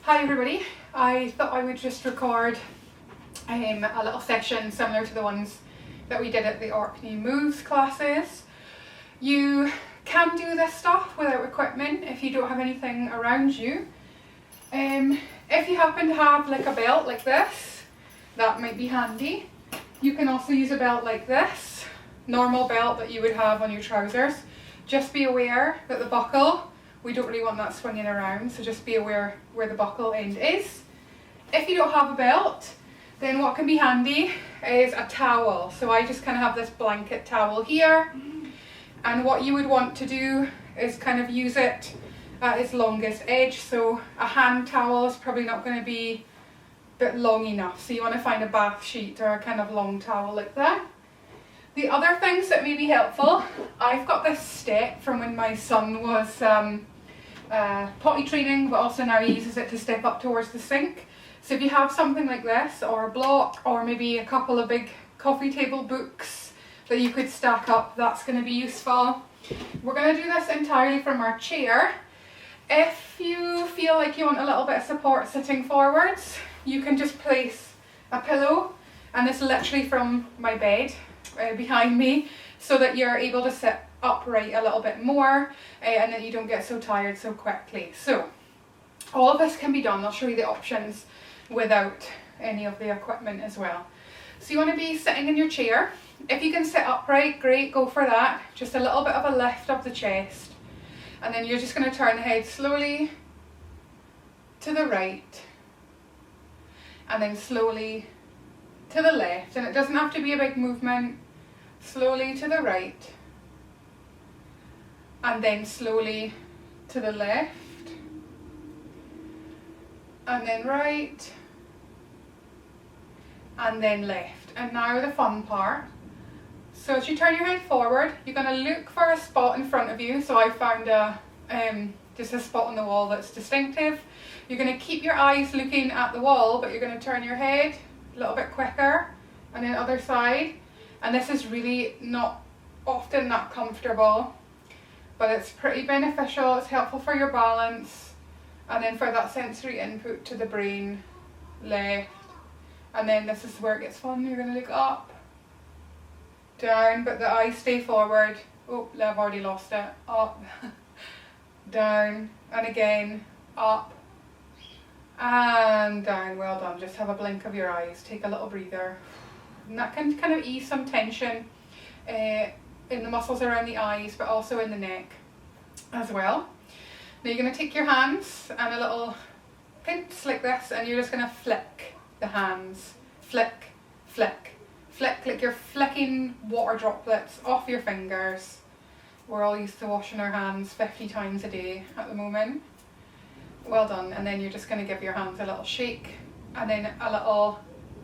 Hi everybody, I thought I would just record a little session similar to the ones that we did at the Orkney MoveS classes. You can do this stuff without equipment if you don't have anything around you. If you happen to have like a belt like this, that might be handy. You can also use a belt like this, normal belt that you would have on your trousers. Just be aware that the buckle, we don't really want that swinging around, so just be aware where the buckle end is. If you don't have a belt, then what can be handy is a towel. So I just kind of have this blanket towel here, and what you would want to do is kind of use it at its longest edge. So a hand towel is probably not going to be a bit long enough, so you want to find a bath sheet or a kind of long towel like that. The other things that may be helpful, I've got this step from when my son was potty training, but also now he uses it to step up towards the sink. So if you have something like this, or a block, or maybe a couple of big coffee table books that you could stack up, that's going to be useful. We're going to do this entirely from our chair. If you feel like you want a little bit of support sitting forwards, you can just place a pillow, and it's literally from my bed behind me, so that you're able to sit upright a little bit more and that you don't get so tired so quickly. So all of this can be done. I'll show you the options without any of the equipment as well. So you want to be sitting in your chair. If you can sit upright, great, go for that. Just a little bit of a lift of the chest, and then you're just going to turn the head slowly to the right and then slowly to the left, and it doesn't have to be a big movement. Slowly to the right and then slowly to the left and then right and then left. And now the fun part. So as you turn your head forward, you're going to look for a spot in front of you. So I found just a spot on the wall that's distinctive. You're going to keep your eyes looking at the wall, but you're going to turn your head a little bit quicker, and then other side. And this is really not often that comfortable, but it's pretty beneficial. It's helpful for your balance, and then for that sensory input to the brain. Left, and then this is where it gets fun. You're going to look up, down, but the eyes stay forward. Oh, I've already lost it. Up, down, and again, up, and down. Well done. Just have a blink of your eyes. Take a little breather. And that can kind of ease some tension in the muscles around the eyes, but also in the neck as well. Now you're going to take your hands and a little pinch like this, and you're just going to flick the hands. Flick, flick, flick, like you're flicking water droplets off your fingers. We're all used to washing our hands 50 times a day at the moment. Well done. And then you're just going to give your hands a little shake, and then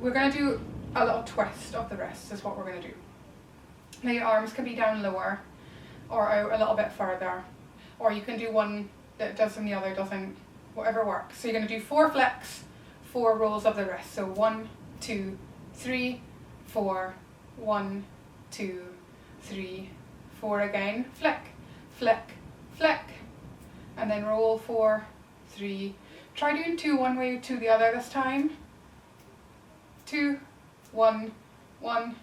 we're going to do a little twist of the wrists is what we're going to do. Now your arms can be down lower or out a little bit further, or you can do one that does and the other doesn't, whatever works. So you're going to do 4 flicks, 4 rolls of the wrist. So 1, 2, 3, 4, 1, 2, 3, 4 again. Flick, flick, flick, and then roll 4, 3. Try doing 2 one way, 2 the other this time. 2, 1, 1,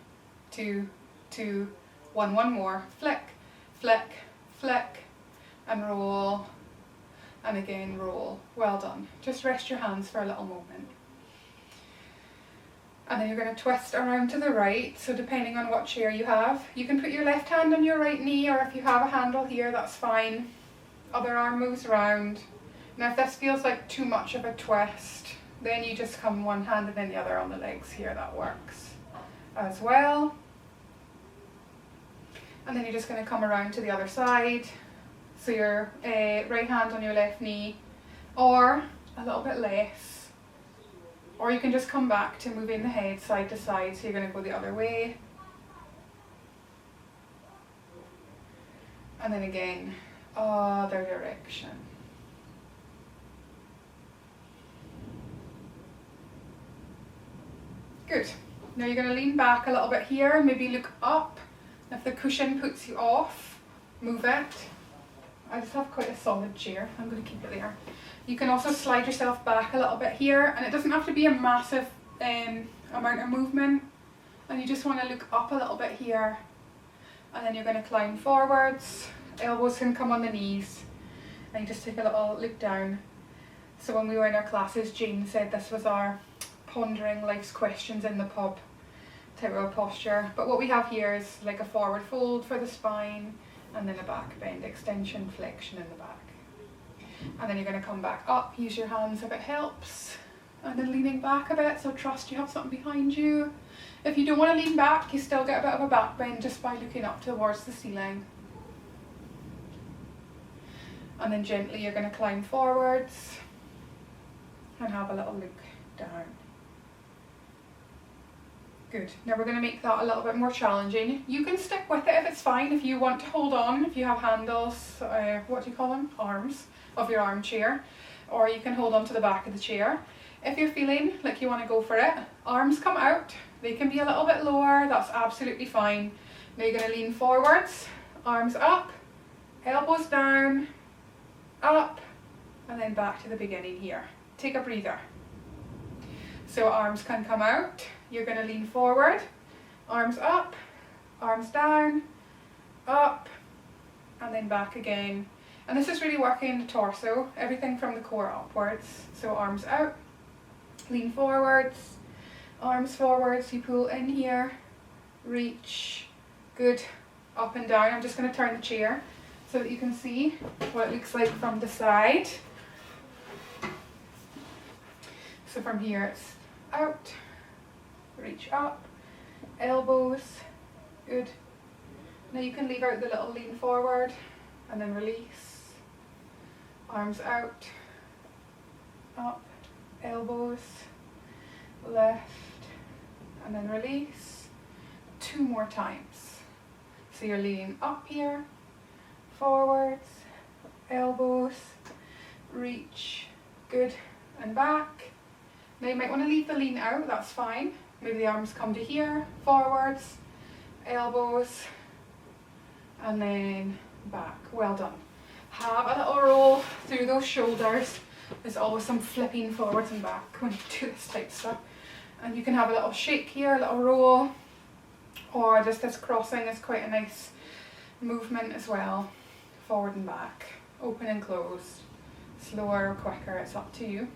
2, 2, 1, one more. Flick, flick, flick, and roll, and again roll. Well done. Just rest your hands for a little moment. And then you're going to twist around to the right. So depending on what chair you have, you can put your left hand on your right knee, or if you have a handle here, that's fine. Other arm moves round. Now if this feels like too much of a twist, then you just come one hand and then the other on the legs here. That works as well. And then you're just going to come around to the other side. So your right hand on your left knee, or a little bit less. Or you can just come back to moving the head side to side. So you're going to go the other way. And then again, other direction. Good. Now you're going to lean back a little bit here, maybe look up. If the cushion puts you off, move it. I just have quite a solid chair. I'm going to keep it there. You can also slide yourself back a little bit here, and it doesn't have to be a massive amount of movement. And you just want to look up a little bit here, and then you're going to climb forwards. Elbows can come on the knees, and you just take a little look down. So when we were in our classes, Jean said this was our pondering life's questions in the pub type of posture. But what we have here is like a forward fold for the spine, and then a back bend, extension, flexion in the back. And then you're going to come back up, use your hands if it helps, and then leaning back a bit, so trust you have something behind you. If you don't want to lean back, you still get a bit of a back bend just by looking up towards the ceiling. And then gently you're going to climb forwards and have a little look down. Good. Now we're going to make that a little bit more challenging. You can stick with it if it's fine. If you want to hold on, if you have handles, what do you call them? Arms of your armchair. Or you can hold on to the back of the chair. If you're feeling like you want to go for it, arms come out. They can be a little bit lower. That's absolutely fine. Now you're going to lean forwards, arms up, elbows down, up, and then back to the beginning here. Take a breather. So arms can come out. You're going to lean forward, arms up, arms down, up, and then back again. And this is really working the torso, everything from the core upwards. So arms out, lean forwards, arms forwards, you pull in here, reach, good, up and down. I'm just going to turn the chair so that you can see what it looks like from the side. So from here it's out, reach up, elbows, good. Now you can leave out the little lean forward and then release, arms out, up, elbows, left, and then release. 2 more times. So you're leaning up here, forwards, elbows, reach, good, and back. Now you might want to leave the lean out, that's fine. Maybe the arms come to here, forwards, elbows, and then back. Well done. Have a little roll through those shoulders. There's always some flipping forwards and back when you do this type of stuff. And you can have a little shake here, a little roll, or just this crossing is quite a nice movement as well. Forward and back, open and closed, slower or quicker, it's up to you.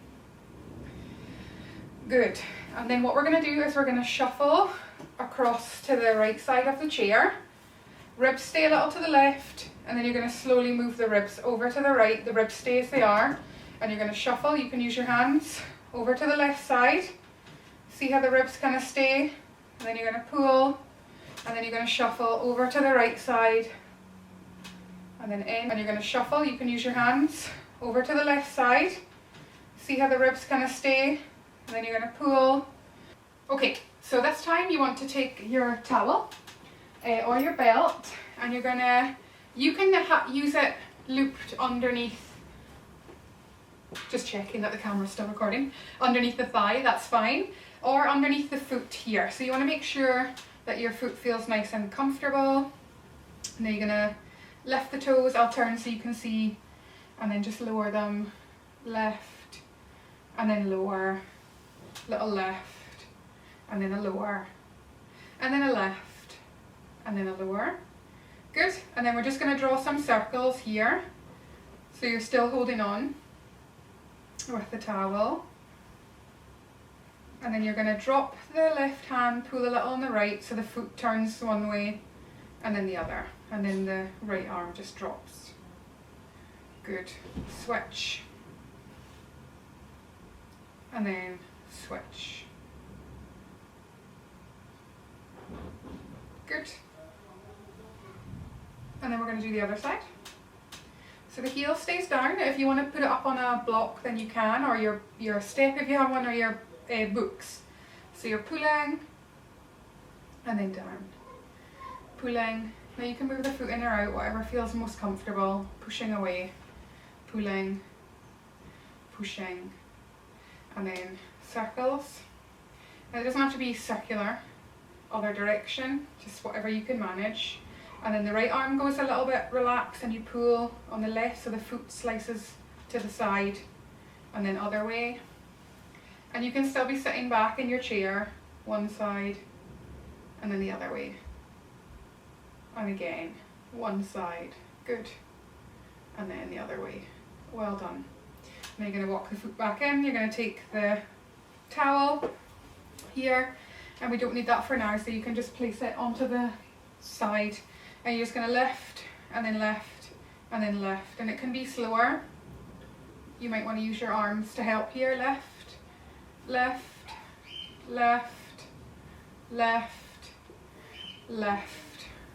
Good. And then what we're going to do is we're going to shuffle across to the right side of the chair. Ribs stay a little to the left, and then you're going to slowly move the ribs over to the right. The ribs stay as they are, and you're going to shuffle. You can use your hands over to the left side. See how the ribs kind of stay, and then you're going to pull, and then you're going to shuffle over to the right side, and then in, and you're going to shuffle. You can use your hands over to the left side. See how the ribs kind of stay, and then you're going to pull. Okay, so this time you want to take your towel or your belt, and you're going to, you can use it looped underneath, just checking that the camera's still recording, underneath the thigh, that's fine, or underneath the foot here. So you want to make sure that your foot feels nice and comfortable. And then you're going to lift the toes, I'll turn so you can see, and then just lower them, left, and then lower, little left, and then a lower, and then a left, and then a lower. Good. And then we're just going to draw some circles here, so you're still holding on with the towel, and then you're going to drop the left hand, pull a little on the right so the foot turns one way and then the other, and then the right arm just drops. Good. Switch, and then switch. Good. And then we're going to do the other side. So the heel stays down. If you want to put it up on a block, then you can, or your step if you have one, or your books. So you're pulling, and then down. Pulling. Now you can move the foot in or out, whatever feels most comfortable. Pushing away, pulling, pushing, and then circles. Now it doesn't have to be circular, other direction, just whatever you can manage. And then the right arm goes a little bit relaxed and you pull on the left so the foot slices to the side, and then other way. And you can still be sitting back in your chair, one side and then the other way. And again, one side, good. And then the other way, well done. Now you're going to walk the foot back in, you're going to take the towel here, and we don't need that for now, so you can just place it onto the side, and you're just going to lift and then left and then left, and it can be slower. You might want to use your arms to help here. Left, left, left, left, left.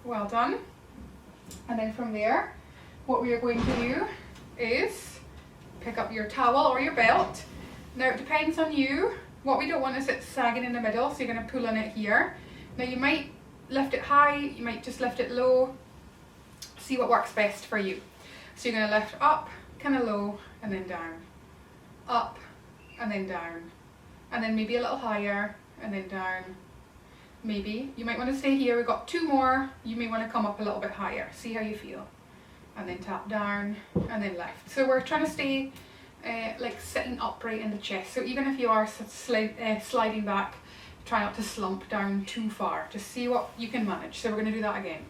Well done. And then from there, what we are going to do is pick up your towel or your belt. Now it depends on you. What we don't want is it sagging in the middle, so you're going to pull on it here. Now you might lift it high, you might just lift it low. See what works best for you. So you're going to lift up, kind of low, and then down. Up, and then down. And then maybe a little higher, and then down. Maybe. You might want to stay here. We've got two more. You may want to come up a little bit higher. See how you feel. And then tap down, and then left. So we're trying to stay like sitting upright in the chest. So even if you are sliding back, try not to slump down too far. Just see what you can manage. So we're going to do that again.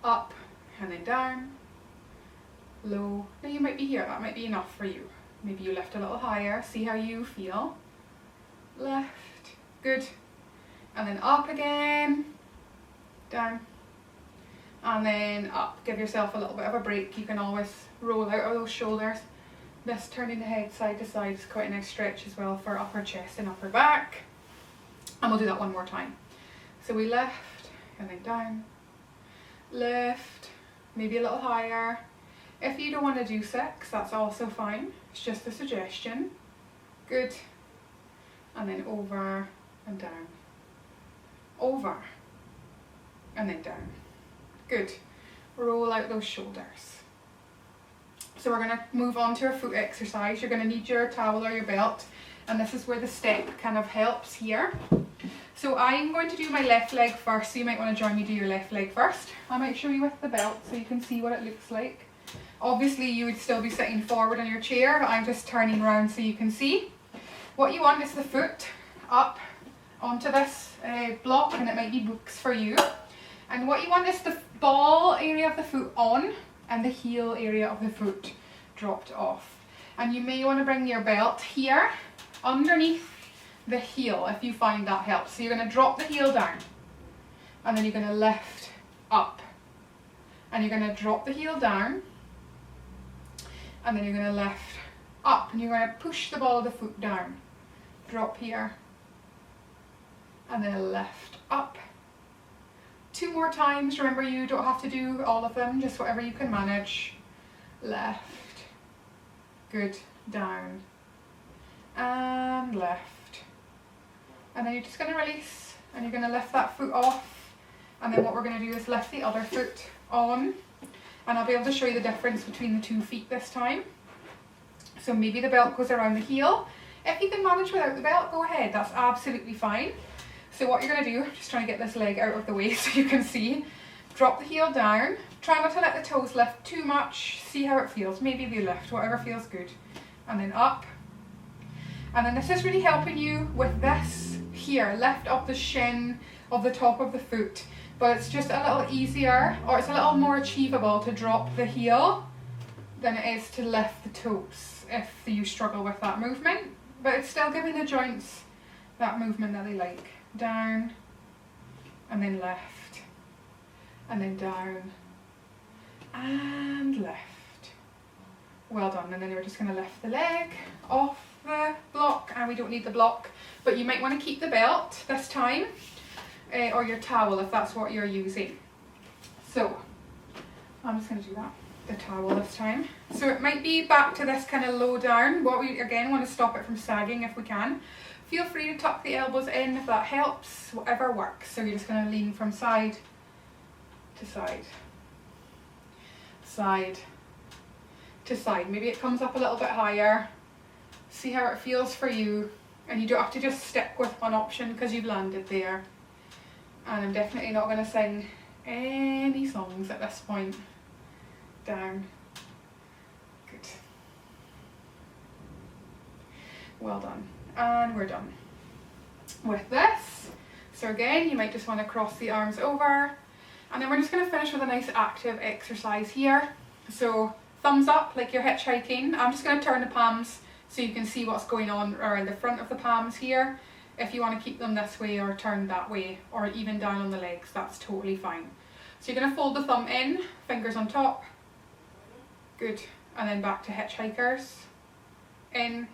Up, and then down. Low. Now you might be here. That might be enough for you. Maybe you lift a little higher. See how you feel. Left. Good. And then up again. Down. And then up. Give yourself a little bit of a break. You can always roll out of those shoulders. This turning the head side to side is quite a nice stretch as well for upper chest and upper back. And we'll do that one more time. So we lift and then down. Lift. Maybe a little higher. If you don't want to do 6, that's also fine. It's just a suggestion. Good. And then over and down. Over and then down. Good. Roll out those shoulders. So we're going to move on to our foot exercise. You're going to need your towel or your belt, and this is where the step kind of helps here. So I'm going to do my left leg first, so you might want to join me do your left leg first. I might show you with the belt so you can see what it looks like. Obviously you would still be sitting forward in your chair, but I'm just turning around so you can see. What you want is the foot up onto this block, and it might be books for you. And what you want is the ball area of the foot on and the heel area of the foot dropped off. And you may want to bring your belt here underneath the heel if you find that helps. So you're going to drop the heel down, and then you're going to lift up, and you're going to drop the heel down, and then you're going to lift up, and you're going to push the ball of the foot down. Drop here, and then lift up. 2 more times. Remember, you don't have to do all of them, just whatever you can manage. Left. Good. Down. And left. And then you're just going to release, and you're going to lift that foot off. And then what we're going to do is lift the other foot on. And I'll be able to show you the difference between the 2 feet this time. So maybe the belt goes around the heel. If you can manage without the belt, go ahead. That's absolutely fine. So what you're going to do, just trying to get this leg out of the way so you can see, drop the heel down, try not to let the toes lift too much, see how it feels, maybe they lift, whatever feels good, and then up. And then this is really helping you with this here, lift up the shin of the top of the foot, but it's just a little easier, or it's a little more achievable to drop the heel than it is to lift the toes if you struggle with that movement, but it's still giving the joints that movement that they like. Down, and then left, and then down, and left. Well done. And then we're just going to lift the leg off the block, and we don't need the block, but you might want to keep the belt this time, or your towel if that's what you're using. So I'm just going to do that, the towel this time. So it might be back to this kind of low down. What we again want to stop it from sagging if we can. Feel free to tuck the elbows in if that helps, whatever works. So you're just going to lean from side to side, side to side. Maybe it comes up a little bit higher. See how it feels for you. And you don't have to just stick with one option because you've landed there. And I'm definitely not going to sing any songs at this point. Down. Good. Well done. And we're done with this. So again, you might just want to cross the arms over, and then we're just going to finish with a nice active exercise here. So thumbs up like you're hitchhiking. I'm just going to turn the palms so you can see what's going on around the front of the palms here. If you want to keep them this way or turned that way, or even down on the legs, that's totally fine. So you're going to fold the thumb in, fingers on top. Good. And then back to hitchhikers. In.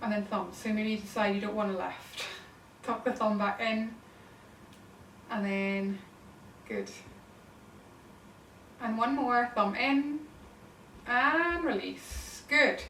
And then thumb. So maybe you decide you don't want to lift. Tuck the thumb back in. And then, good. And one more, thumb in. And release. Good.